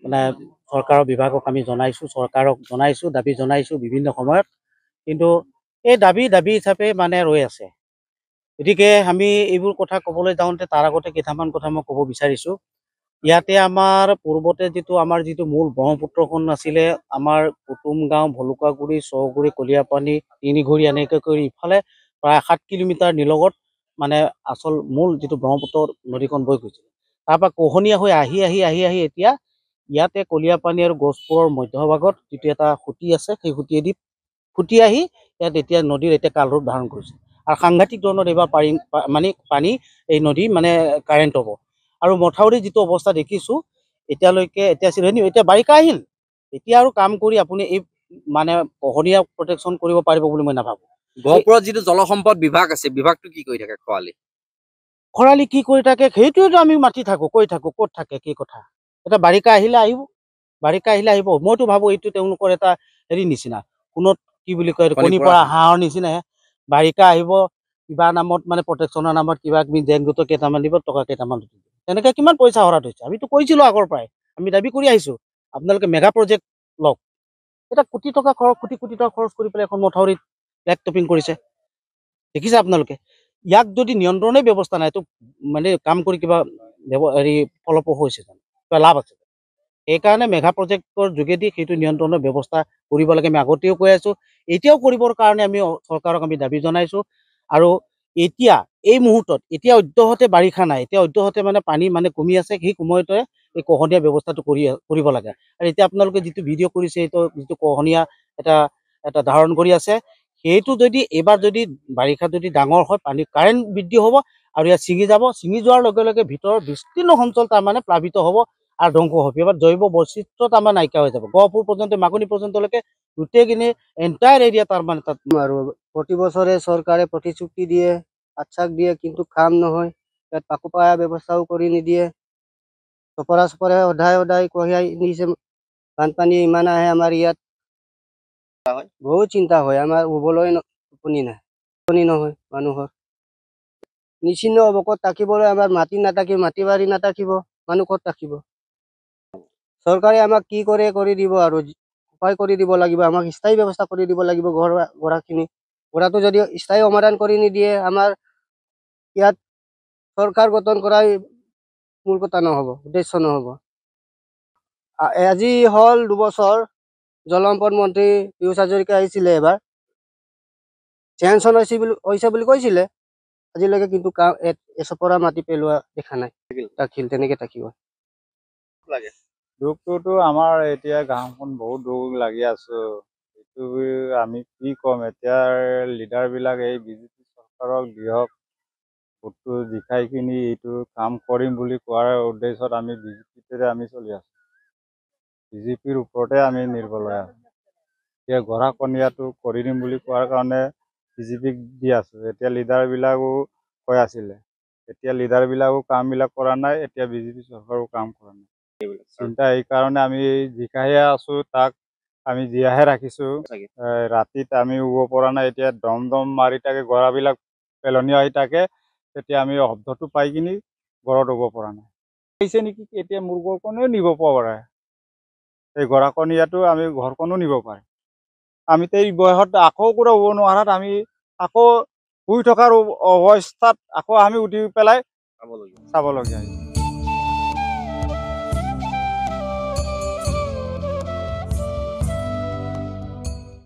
মানে চৰকাৰৰ বিভাগক আমি জনাইছোঁ দাবী জনাইছোঁ বিভিন্ন সময়ত, কিন্তু এই দাবী হিচাপে মানে ৰৈ আছে। গতিকে আমি এইবোৰ কথা ক'বলৈ যাওঁতে তাৰ আগতে কেইটামান কথা মই ক'ব বিচাৰিছোঁ। ইয়াতে আমাৰ পূৰ্বতে আমাৰ যিটো মূল ব্ৰহ্মপুত্ৰখন আছিলে, আমাৰ কুটুম গাঁও, ভলুকাগুৰি, চহগুৰি, কলিয়াপানী, তিনিঘৰি এনেকৈ কৰি ইফালে প্ৰায় 7 কিলোমিটাৰ নিলগত মানে আচল মূল যিটো ব্ৰহ্মপুত্ৰ নদীখন বৈ গৈছে। তাৰপৰা কহনীয়া হৈ আহি এতিয়া ইয়াতে কলিয়াপানী আৰু গছপুৰৰ মধ্যভাগত যিটো এটা খুঁটি আছে, সেই খুঁটিয়েদি ফুটি আহি ইয়াত এতিয়া নদীৰ কালৰূপ ধাৰণ কৰিছে। আৰু সাংঘাতিক ধৰণৰ এইবাৰ পানী এই নদী মানে কাৰেণ্ট হ'ব। আৰু মথাউৰি যিটো অৱস্থা দেখিছোঁ এতিয়া বাৰিষা আহিল, এতিয়া আৰু কাম কৰি আপুনি এই মানে কহনীয়া প্ৰটেকশ্যন কৰিব পাৰিব বুলি মই নাভাবোঁ। গহপুৰত যিটো জলসম্পদ বিভাগ আছে, বিভাগটো কি কৰি থাকে খৰালি কি কৰি থাকে সেইটোৱেতো আমি মাতি থাকোঁ, কৈ থাকোঁ ক'ত থাকে কি কথা। এতিয়া বাৰিষা আহিলে আহিব। মইতো ভাবোঁ এইটো তেওঁলোকৰ এটা হেৰি নিচিনা, কোনত কি বুলি কয়, কণী পৰা হাঁহৰ নিচিনাহে। বাৰিষা আহিব, কিবা নামত মানে প্ৰটেকশ্যনৰ নামত কিবা কিবি জেং গোটৰ কেইটামান দিব, টকা কেইটামান দিব। তেনেকৈ কিমান পইচা হৰাট হৈছে। আমিতো কৈছিলোঁ আগৰ পৰাই, আমি দাবী কৰি আহিছোঁ আপোনালোকে মেগা প্ৰজেক্ট লওক। এটা কোটি টকা খৰচ কৰি পেলাই এখন মথাউৰিত ব্লেক টপিং কৰিছে, দেখিছে আপোনালোকে। ইয়াক যদি নিয়ন্ত্ৰণেই ব্যৱস্থা নাই, তো মানে কাম কৰি কিবা ফলপ্ৰসূ হৈছে জানো, কিবা লাভ আছে? সেইকাৰণে মেগা প্ৰজেক্টৰ যোগেদি সেইটো নিয়ন্ত্ৰণৰ ব্যৱস্থা কৰিব লাগে। আমি আগতেও কৈ আছোঁ, এতিয়াও কৰিবৰ কাৰণে আমি চৰকাৰক আমি দাবী জনাইছোঁ। আৰু এতিয়া এই মুহূৰ্তত এতিয়া অদ্যহতে বাৰিষা নাই, এতিয়া অদ্যহতে মানে পানী মানে কমি আছে, সেই সময়তে এই কহনীয়া ব্যৱস্থাটো কৰিব লাগে। আৰু এতিয়া আপোনালোকে যিটো ভিডিঅ' কৰিছে, এইটো যিটো কহনীয়া এটা ধাৰণ কৰি আছে, সেইটো যদি এইবাৰ যদি বাৰিষা যদি ডাঙৰ হয়, কাৰেণ্ট বৃদ্ধি হ'ব আৰু ইয়াত ছিঙি যোৱাৰ লগে লগে ভিতৰৰ বিস্তীৰ্ণ অঞ্চল তাৰমানে প্লাবিত হ'ব আৰু ধ্বংস হ'ব। এবাৰ জৈৱ বৈচিত্ৰ্য তাৰমানে নাইকিয়া হৈ যাব। গহপুৰ পৰ্যন্ত, মাকুনি পৰ্যন্তলৈকে গোটেইখিনি এণ্টায়াৰ এৰিয়া তাৰমানে তাত। আৰু প্ৰতি বছৰে চৰকাৰে প্ৰতিশ্ৰুতি দিয়ে, আশ্বাস দিয়ে, কিন্তু কাম নহয়। ইয়াত পাকোপায়া ব্যৱস্থাও কৰি নিদিয়ে। চপৰা সদায় কঢ়িয়াই নিছে। বানপানী ইমান আহে আমাৰ ইয়াত, বহুত চিন্তা হয়। আমাৰ শুবলৈ টোপনি নহয় মানুহৰ। নিশ্চিন্ন হ'ব, ক'ত থাকিবলৈ আমাৰ মাটি নাথাকিব, মাটি বাৰী নাথাকিব, মানুহ ক'ত থাকিব? চৰকাৰে আমাক কি কৰে কৰি দিব, আৰু উপায় কৰি দিব লাগিব। আমাক স্থায়ী ব্যৱস্থা কৰি দিব লাগিব। গড়াটো যদি স্থায়ী সমাধান কৰি নিদিয়ে, আমাৰ ইয়াত চৰকাৰ গঠন কৰাই মূল কথা নহ'ব, উদ্দেশ্য নহ'ব। আজি হ'ল 2 বছৰ, জলসম্পদ মন্ত্ৰী পীয়ুষ হাজৰিকা আহিছিলে, এবাৰ চেঞ্চন হৈছে বুলি কৈছিলে। আজিলৈকে কিন্তু এচপৰা মাটি পেলোৱা দেখা নাই। তেনেকে থাকিব লাগে। দুখটোতো আমাৰ এতিয়া গাঁওখন বহুত দুখ লাগি আছোঁ। এইটো আমি কি ক'ম এতিয়া, লিডাৰবিলাক এই বিজেপি চৰকাৰক দিয়ক, ভোটটো জিকাই কিনি এইটো কাম কৰিম বুলি কোৱাৰ উদ্দেশ্যত আমি বিজেপিতে আমি চলি আছোঁ। বিজেপিৰ ওপৰতে আমি নিৰ্ভৰ হৈ আছোঁ। এতিয়া গৰাখহনীয়াটো কৰি দিম বুলি কোৱাৰ কাৰণে বিজেপিক দি আছোঁ। এতিয়া লিডাৰবিলাকো কৈ আছিলে, এতিয়া লিডাৰবিলাকো কামবিলাক কৰা নাই, এতিয়া বিজেপি চৰকাৰো কাম কৰা নাই। চিন্তা এইকাৰণে আমি জিকাইহে আছোঁ, তাক আমি জীয়াহে ৰাখিছোঁ। ৰাতিত আমি শুব পৰা নাই। এতিয়া দম মাৰি থাকে, গৰাবিলাক পেলনীয়া হৈ থাকে। তেতিয়া আমি শব্দটো পাই কিনি ঘৰত শুব পৰা নাই। আহিছে নেকি, এতিয়া মোৰ ঘৰখনো নিব পাৰে। এই গৰাখহনীয়াটো আমি ঘৰখনো নিব পাৰে। আমিতো এই বয়সত আকৌ கூட শুব নোৱাৰাত আমি আকৌ শুই থকাৰ অৱস্থাত আকৌ আমি উঠি পেলাই চাবলগীয়া।